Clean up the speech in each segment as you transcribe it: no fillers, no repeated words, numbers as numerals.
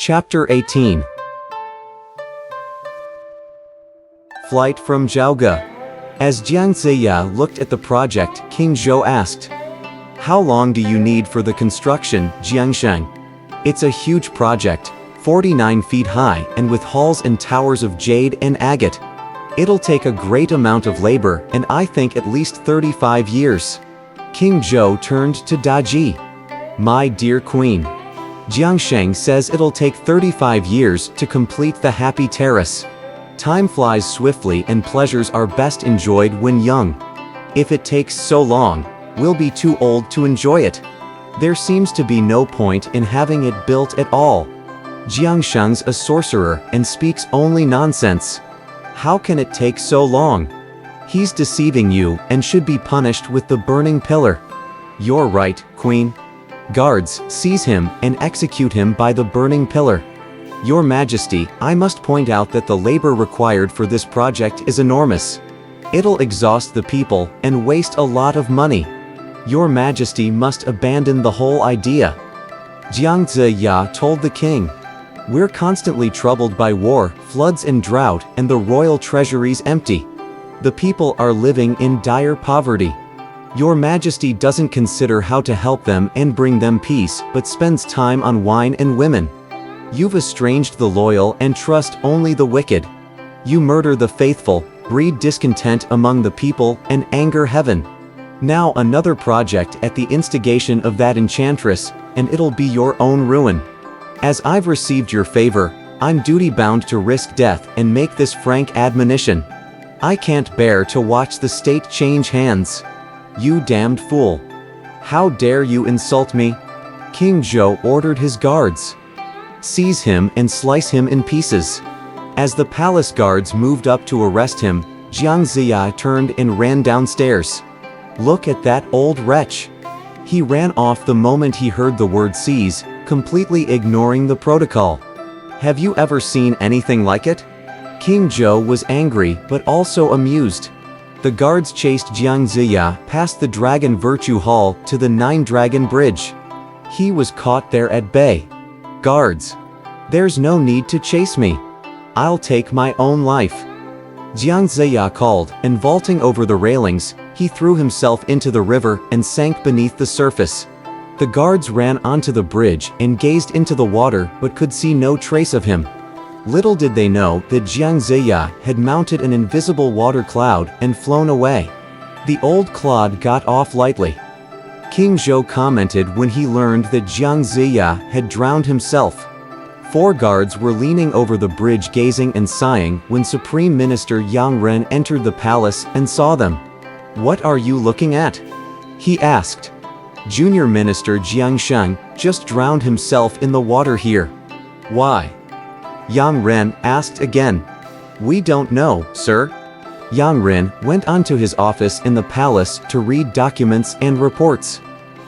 Chapter 18. Flight from Zhaoge. As Jiang Ziya looked at the project, King Zhou asked, "How long do you need for the construction, Jiangsheng?" "It's a huge project, 49 feet high and with halls and towers of jade and agate. It'll take a great amount of labor, and I think at least 35 years. King Zhou turned to Daji. "My dear queen, Jiangsheng says it'll take 35 years to complete the Happy Terrace. Time flies swiftly and pleasures are best enjoyed when young. If it takes so long, we'll be too old to enjoy it. There seems to be no point in having it built at all. Jiangsheng's a sorcerer and speaks only nonsense. How can it take so long? He's deceiving you and should be punished with the burning pillar." "You're right, Queen. Guards, seize him and execute him by the burning pillar. Your Majesty, I must point out that the labor required for this project is enormous. It'll exhaust the people and waste a lot of money. Your Majesty must abandon the whole idea." Jiang Ziya told the king, "We're constantly troubled by war, floods and drought, and the royal treasury's empty. The people are living in dire poverty. Your Majesty doesn't consider how to help them and bring them peace, but spends time on wine and women. You've estranged the loyal and trust only the wicked. You murder the faithful, breed discontent among the people, and anger heaven. Now another project at the instigation of that enchantress, and it'll be your own ruin. As I've received your favor, I'm duty-bound to risk death and make this frank admonition. I can't bear to watch the state change hands. You damned fool. How dare you insult me?" King Zhou ordered his guards, "Seize him and slice him in pieces." As the palace guards moved up to arrest him, Jiang Ziya turned and ran downstairs. "Look at that old wretch. He ran off the moment he heard the word seize, completely ignoring the protocol. Have you ever seen anything like it?" King Zhou was angry but also amused. The guards chased Jiang Ziya past the Dragon Virtue Hall to the Nine Dragon Bridge. He was caught there at bay. "Guards, there's no need to chase me. I'll take my own life," Jiang Ziya called, and vaulting over the railings, he threw himself into the river and sank beneath the surface. The guards ran onto the bridge and gazed into the water but could see no trace of him. Little did they know that Jiang Ziya had mounted an invisible water cloud and flown away. The old clod got off lightly. King Zhou commented when he learned that Jiang Ziya had drowned himself. 4 guards were leaning over the bridge gazing and sighing when Supreme Minister Yang Ren entered the palace and saw them. "What are you looking at?" he asked. "Junior Minister Jiangsheng just drowned himself in the water here." "Why?" Yang Ren asked again. "We don't know, sir." Yang Ren went on to his office in the palace to read documents and reports.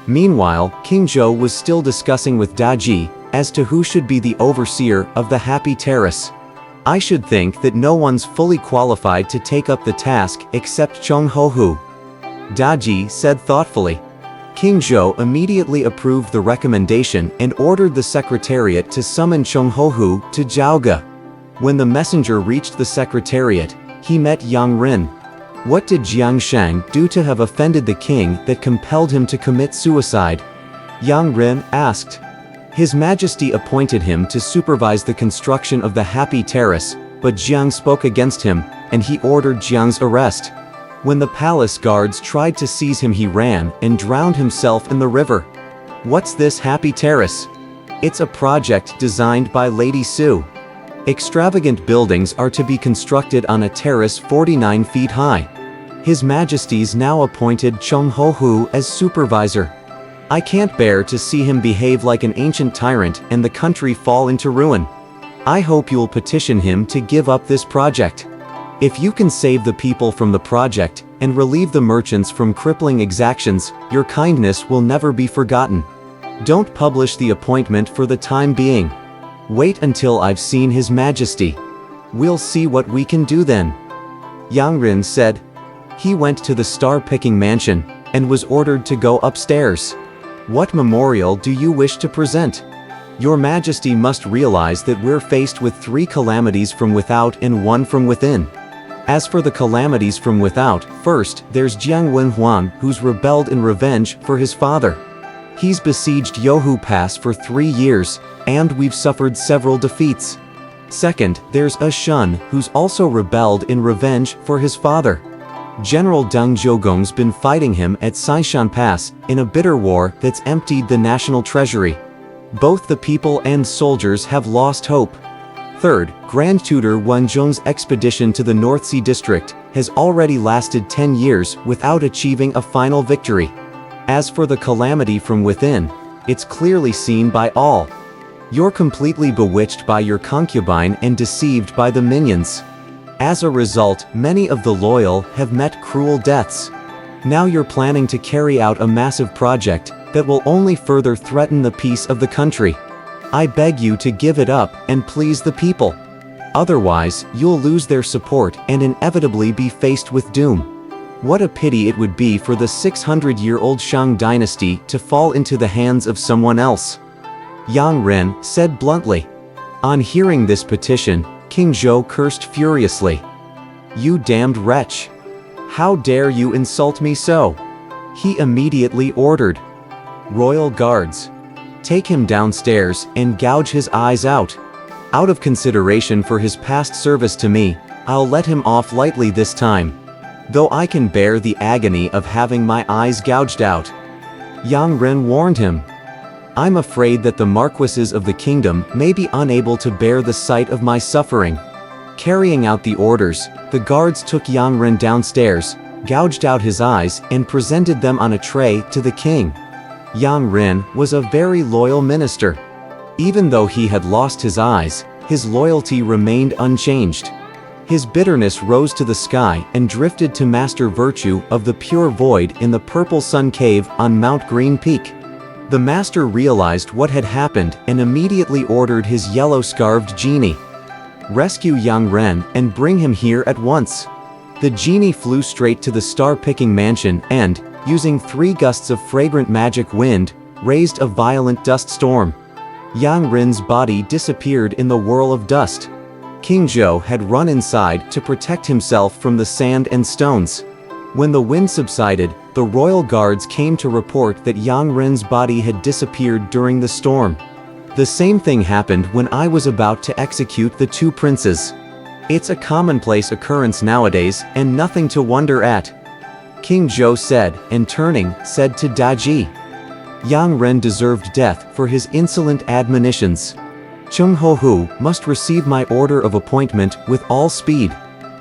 Meanwhile, King Zhou was still discussing with Daji as to who should be the overseer of the Happy Terrace. "I should think that no one's fully qualified to take up the task except Cheng Hohu," Daji said thoughtfully. King Zhou immediately approved the recommendation and ordered the secretariat to summon Cheng Hohu to Zhaoge. When the messenger reached the secretariat, he met Yang Ren. What did Jiangsheng do to have offended the king that compelled him to commit suicide? Yang Ren asked. His Majesty appointed him to supervise the construction of the Happy Terrace, but Jiang spoke against him, and he ordered Jiang's arrest. When the palace guards tried to seize him, he ran and drowned himself in the river. "What's this Happy Terrace?" "It's a project designed by Lady Su. Extravagant buildings are to be constructed on a terrace 49 feet high. His Majesty's now appointed Cheng Hohu as supervisor. I can't bear to see him behave like an ancient tyrant and the country fall into ruin. I hope you'll petition him to give up this project. If you can save the people from the project and relieve the merchants from crippling exactions, your kindness will never be forgotten. Don't publish the appointment for the time being. Wait until I've seen His Majesty. We'll see what we can do then." Yang Ren said. He went to the star-picking mansion and was ordered to go upstairs. "What memorial do you wish to present?" Your Majesty must realize that we're faced with 3 calamities from without and 1 from within. As for the calamities from without, first, there's Jiang Wenhuang, who's rebelled in revenge for his father. He's besieged Youhu Pass for 3 years, and we've suffered several defeats. Second, there's A Shun, who's also rebelled in revenge for his father. General Deng Zhougong's been fighting him at Saishan Pass, in a bitter war that's emptied the national treasury. Both the people and soldiers have lost hope. Third, Grand Tutor Wenzhong's expedition to the North Sea District has already lasted 10 years without achieving a final victory. As for the calamity from within, it's clearly seen by all. You're completely bewitched by your concubine and deceived by the minions. As a result, many of the loyal have met cruel deaths. Now you're planning to carry out a massive project that will only further threaten the peace of the country. I beg you to give it up and please the people. Otherwise, you'll lose their support and inevitably be faced with doom. What a pity it would be for the 600-year-old Shang dynasty to fall into the hands of someone else. Yang Ren said bluntly. On hearing this petition, King Zhou cursed furiously. You damned wretch! How dare you insult me so? He immediately ordered. Royal guards, take him downstairs and gouge his eyes out. Out of consideration for his past service to me, I'll let him off lightly this time. Though I can bear the agony of having my eyes gouged out. Yang Ren warned him. I'm afraid that the marquises of the kingdom may be unable to bear the sight of my suffering. Carrying out the orders, the guards took Yang Ren downstairs, gouged out his eyes, and presented them on a tray to the king. Yang Ren was a very loyal minister. Even though he had lost his eyes, his loyalty remained unchanged. His bitterness rose to the sky and drifted to Master Virtue of the Pure Void in the Purple Sun Cave on Mount Green Peak. The master realized what had happened and immediately ordered his yellow-scarved genie. Rescue Yang Ren and bring him here at once. The genie flew straight to the star-picking mansion and, using 3 gusts of fragrant magic wind, raised a violent dust storm. Yang Ren's body disappeared in the whirl of dust. King Zhou had run inside to protect himself from the sand and stones. When the wind subsided, the royal guards came to report that Yang Ren's body had disappeared during the storm. The same thing happened when I was about to execute the 2 princes. It's a commonplace occurrence nowadays and nothing to wonder at. King Zhou said, and turning, said to Daji. Yang Ren deserved death for his insolent admonitions. Cheng Hohu must receive my order of appointment with all speed.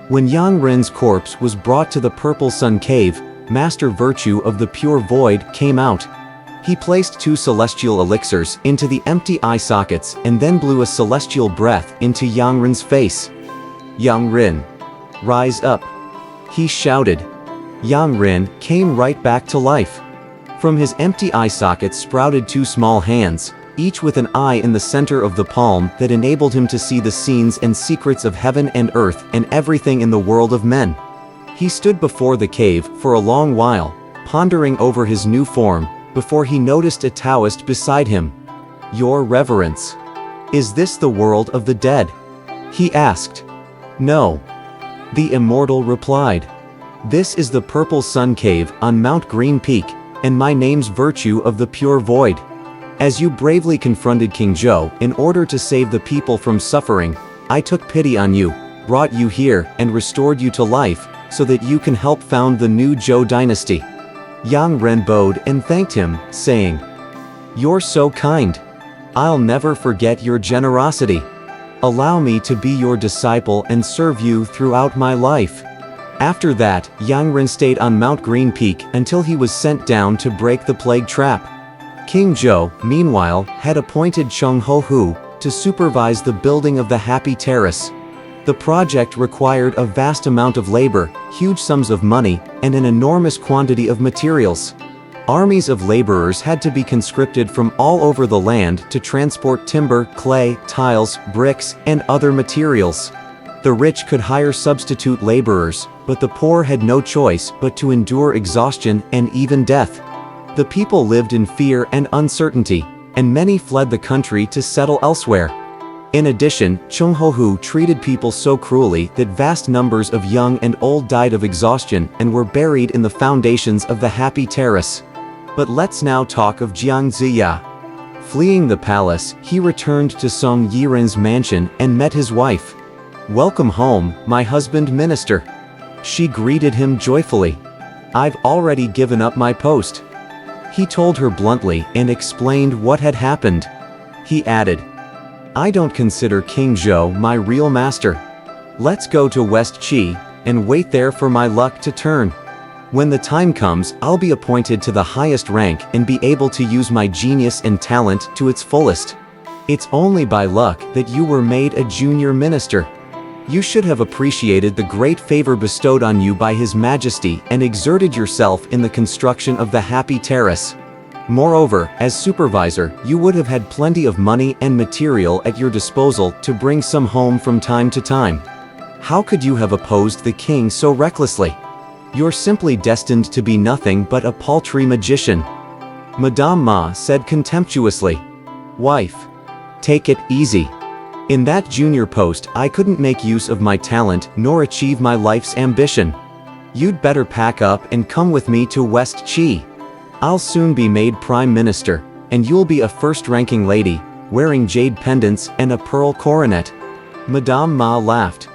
When Yang Ren's corpse was brought to the Purple Sun Cave, Master Virtue of the Pure Void came out. He placed 2 celestial elixirs into the empty eye sockets and then blew a celestial breath into Yang Ren's face. Yang Ren, rise up! He shouted. Yang Ren came right back to life. From his empty eye sockets sprouted 2 small hands, each with an eye in the center of the palm that enabled him to see the scenes and secrets of heaven and earth and everything in the world of men. He stood before the cave for a long while, pondering over his new form, before he noticed a Taoist beside him. Your Reverence, is this the world of the dead? He asked. No. The immortal replied. This is the Purple Sun Cave on Mount Green Peak, and my name's Virtue of the Pure Void. As you bravely confronted King Zhou in order to save the people from suffering, I took pity on you, brought you here, and restored you to life, so that you can help found the new Zhou dynasty. Yang Ren bowed and thanked him, saying, You're so kind. I'll never forget your generosity. Allow me to be your disciple and serve you throughout my life. After that, Yang Ren stayed on Mount Green Peak until he was sent down to break the plague trap. King Zhou, meanwhile, had appointed Cheng Hohu to supervise the building of the Happy Terrace. The project required a vast amount of labor, huge sums of money, and an enormous quantity of materials. Armies of laborers had to be conscripted from all over the land to transport timber, clay, tiles, bricks, and other materials. The rich could hire substitute laborers, but the poor had no choice but to endure exhaustion and even death. The people lived in fear and uncertainty, and many fled the country to settle elsewhere. In addition, Chung Ho-hu treated people so cruelly that vast numbers of young and old died of exhaustion and were buried in the foundations of the Happy Terrace. But let's now talk of Jiang Ziya. Fleeing the palace, he returned to Song Yiren's mansion and met his wife. "Welcome home, my husband minister." She greeted him joyfully. "I've already given up my post." He told her bluntly and explained what had happened. He added, "I don't consider King Zhou my real master. Let's go to West Qi and wait there for my luck to turn. When the time comes, I'll be appointed to the highest rank and be able to use my genius and talent to its fullest. It's only by luck that you were made a junior minister. You should have appreciated the great favor bestowed on you by His Majesty and exerted yourself in the construction of the Happy Terrace. Moreover, as supervisor, you would have had plenty of money and material at your disposal to bring some home from time to time. How could you have opposed the king so recklessly? You're simply destined to be nothing but a paltry magician." Madame Ma said contemptuously. "Wife, take it easy. In that junior post, I couldn't make use of my talent nor achieve my life's ambition. You'd better pack up and come with me to West Qi. I'll soon be made prime minister, and you'll be a first-ranking lady, wearing jade pendants and a pearl coronet." Madame Ma laughed.